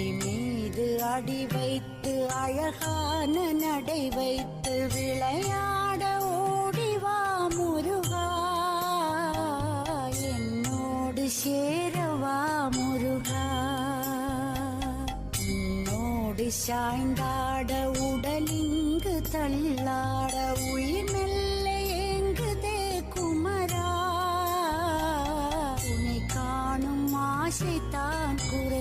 அடி மீது அடி வைத்து அழகான நடை வைத்து விளையாட ஓடிவா முருகா, என்னோடு சேரவா முருகா. உன்னோடு சாய்ந்தாட உடலிங்கு தள்ளாட உயிர் மெல்ல ஏங்குதே குமரா, உன்னை காணும் ஆசைத்தான் குறை